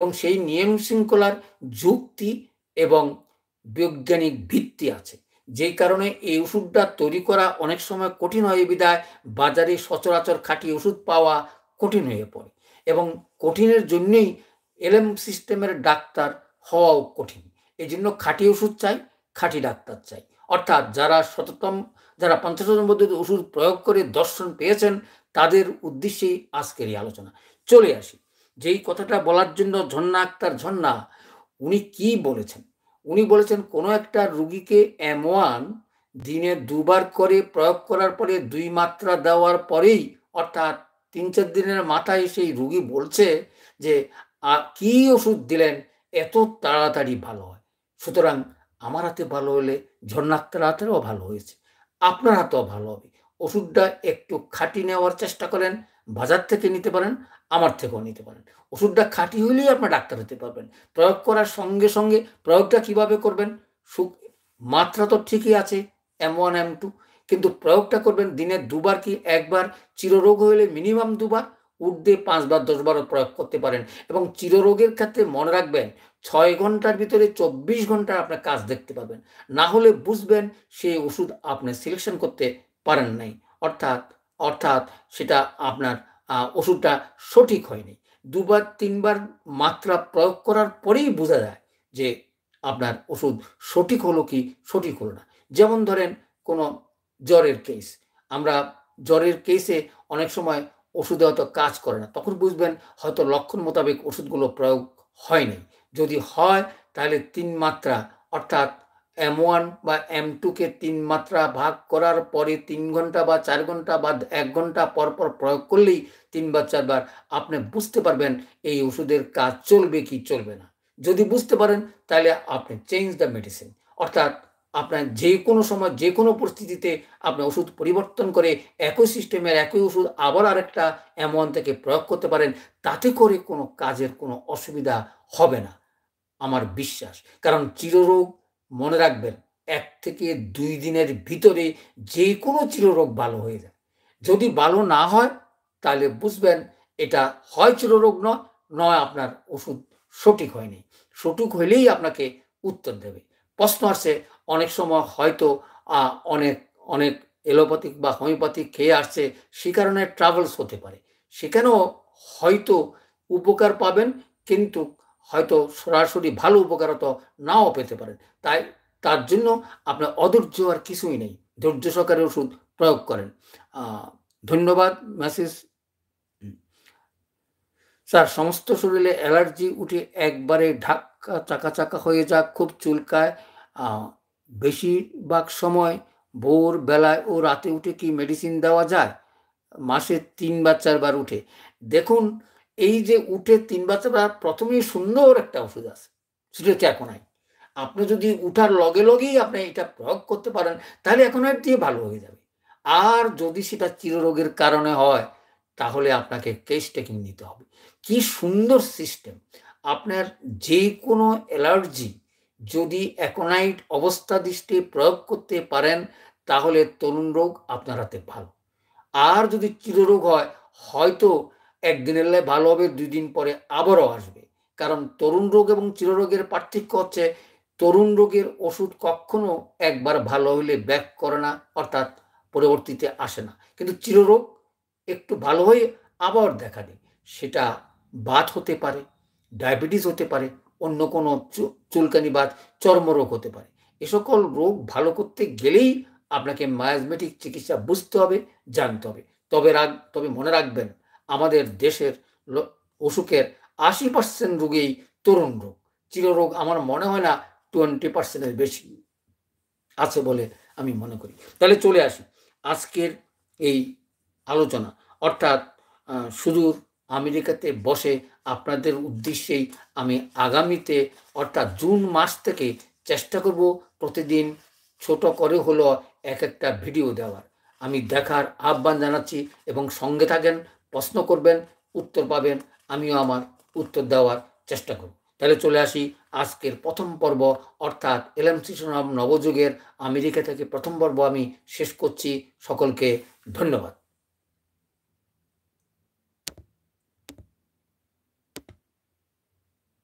এবং সেই নিয়ম শৃঙ্খলার যুক্তি এবং বৈজ্ঞানিক ভিত্তি আছে, যেই কারণে এই ওষুধটা তৈরি করা অনেক সময় কঠিন হয় বিধায় বাজারে সচরাচর খাঁটি ওষুধ পাওয়া কঠিন হয়ে পড়ে এবং কঠিনের জন্যই এলএম সিস্টেমের ডাক্তার হওয়াও কঠিন। এই জন্য খাঁটি ওষুধ চাই, খাঁটি ডাক্তার চাই। অর্থাৎ যারা পঞ্চশতম পদ্ধতি ওষুধ প্রয়োগ করে দর্শন পেয়েছেন তাদের উদ্দেশ্যেই আজকের এই আলোচনা। চলে আসি যেই কথাটা বলার জন্য ঝর্ণা আক্তার ঝর্ণা উনি কি বলেছেন। উনি বলেছেন কোনো একটা রুগীকে M1 দিনে 2 বার করে প্রয়োগ করার পরে 2 মাত্রা দেওয়ার পরেই অর্থাৎ 3-4 দিনের মাথায় সেই রুগী বলছে যে কি ওষুধ দিলেন এত তাড়াতাড়ি ভালো হয়। সুতরাং আমার হাতে ভালো হলে ঝর্ণা আক্তার হাতেও ভালো হয়েছে, আপনার হাতেও ভালো হবে। ওষুধটা একটু খাঁটি নেওয়ার চেষ্টা করেন, বাজার থেকে নিতে পারেন, আমার থেকেও নিতে পারেন। ওষুধটা খাঁটি হলেই আপনার ডাক্তার হতে পারবেন। প্রয়োগ করার সঙ্গে সঙ্গে প্রয়োগটা কিভাবে করবেন, মাত্রা তো ঠিকই আছে M1 M2, কিন্তু প্রয়োগটা করবেন দিনে 2 বার কি 1 বার, চিররোগ হলে মিনিমাম 2 বার, ঊর্ধ্বে 5 বার 10 বারও প্রয়োগ করতে পারেন। এবং চিররোগের ক্ষেত্রে মনে রাখবেন 6 ঘন্টার ভিতরে 24 ঘন্টা আপনার কাজ দেখতে পাবেন, না হলে বুঝবেন সেই ওষুধ আপনি সিলেকশন করতে পারেন নাই, অর্থাৎ সেটা আপনার ওষুধটা সঠিক হয়নি। 2 বার 3 বার মাত্রা প্রয়োগ করার পরেই বোঝা যায় যে আপনার ওষুধ সঠিক হলো কি সঠিক হলো না। যেমন ধরেন কোনো জ্বরের কেস, আমরা জ্বরের কেসে অনেক সময় ওষুধে হয়তো কাজ করে না, তখন বুঝবেন হয়তো লক্ষণ মোতাবেক ওষুধগুলো প্রয়োগ হয়নি। যদি হয় তাহলে 3 মাত্রা অর্থাৎ M1 বা M2কে 3 মাত্রা ভাগ করার পরে 3 ঘন্টা বা 4 ঘন্টা বা 1 ঘন্টা পর পর প্রয়োগ করলেই 3 বার 4 বার আপনি বুঝতে পারবেন এই ওষুধের কাজ চলবে কি চলবে না। যদি বুঝতে পারেন তাহলে আপনি চেঞ্জ দ্য মেডিসিন, অর্থাৎ আপনার যে কোনো সময় যে কোনো পরিস্থিতিতে আপনি ওষুধ পরিবর্তন করে একই সিস্টেমের একই ওষুধ আবার আরেকটা M1 থেকে প্রয়োগ করতে পারেন, তাতে করে কোনো কাজের কোনো অসুবিধা হবে না আমার বিশ্বাস। কারণ চিররোগ মনে রাখবেন 1 থেকে 2 দিনের ভিতরে যে কোনো চিররোগ ভালো হয়ে যায়। যদি ভালো না হয় তাহলে বুঝবেন এটা হয় চিররোগ নয় আপনার ওষুধ সঠিক হয়নি। সঠিক হইলেই আপনাকে উত্তর দেবে। প্রশ্ন আসছে অনেক সময় হয়তো অনেক অনেক এলোপ্যাথিক বা হোমিওপ্যাথিক খেয়ে আসছে, সে কারণে ট্রাভেলস হতে পারে, সেখানেও হয়তো উপকার পাবেন, কিন্তু হয়তো সরাসরি ভালো উপকারতা নাও পেতে পারেন। তাই তার জন্য আপনার অধৈর্য আর কিছুই নেই, ধৈর্য সহকারে ওষুধ প্রয়োগ করেন। ধন্যবাদ। মেসেজ স্যার, সমস্ত শরীরে অ্যালার্জি উঠে একবারে ঢাকা চাকা চাকা হয়ে যাক, খুব চুলকায়, বেশিরভাগ সময় ভোর বেলায় ও রাতে উঠে কি মেডিসিন দেওয়া যায়? মাসে 3 বার 4 বার উঠে। দেখুন, এই যে উঠে 3 বার 4 বার, প্রথমেই সুন্দর একটা ওষুধ আছে, সেটা হচ্ছে অ্যাকোনাইট। আপনি যদি উঠার লগে লগেই আপনি এটা প্রয়োগ করতে পারেন তাহলে অ্যাকোনাইট দিয়ে ভালো হয়ে যাবে। আর যদি সেটা চিররোগের কারণে হয় তাহলে আপনাকে কেস টেকিং নিতে হবে। কি সুন্দর সিস্টেম! আপনার যে কোনো অ্যালার্জি যদি অ্যাকোনাইট অবস্থা দৃষ্টে প্রয়োগ করতে পারেন তাহলে তরুণ রোগ আপনার হাতে ভালো। আর যদি চিররোগ হয় হয়তো একদিনের ভালো হবে, 2 দিন পরে আবারও আসবে। কারণ তরুণ রোগ এবং চিররোগের পার্থক্য হচ্ছে তরুণ রোগের ওষুধ কখনো একবার ভালো হলে ব্যাক করে না, অর্থাৎ পরবর্তীতে আসে না। কিন্তু চিররোগ একটু ভালো হয়ে আবার দেখা দেয়। সেটা বাত হতে পারে, ডায়াবেটিস হতে পারে, অন্য কোনো চুলকানি বাত, চর্মরোগ হতে পারে। এ সকল রোগ ভালো করতে গেলেই আপনাকে মায়াজমেটিক চিকিৎসা বুঝতে হবে, জানতে হবে। তবে মনে রাখবেন আমাদের দেশের অসুখের 80% রোগেই তরুণ রোগ। চিররোগ আমার মনে হয় না 20% বেশি আছে বলে আমি মনে করি। তাহলে চলে আসি আজকের এই আলোচনা, অর্থাৎ সুদূর আমেরিকাতে বসে আপনাদের উদ্দেশ্যেই আমি আগামীতে অর্থাৎ জুন মাস থেকে চেষ্টা করব প্রতিদিন ছোট করে হলো এক একটা ভিডিও দেওয়ার। আমি দেখার আহ্বান জানাচ্ছি এবং সঙ্গে থাকেন, প্রশ্ন করবেন, উত্তর পাবেন, আমিও আমার উত্তর দেওয়ার চেষ্টা করব। তাহলে চলে আসি আজকের প্রথম পর্ব, অর্থাৎ এলএমসি নবযুগের আমেরিকা থেকে প্রথম পর্ব আমি শেষ করছি। সকলকে ধন্যবাদ।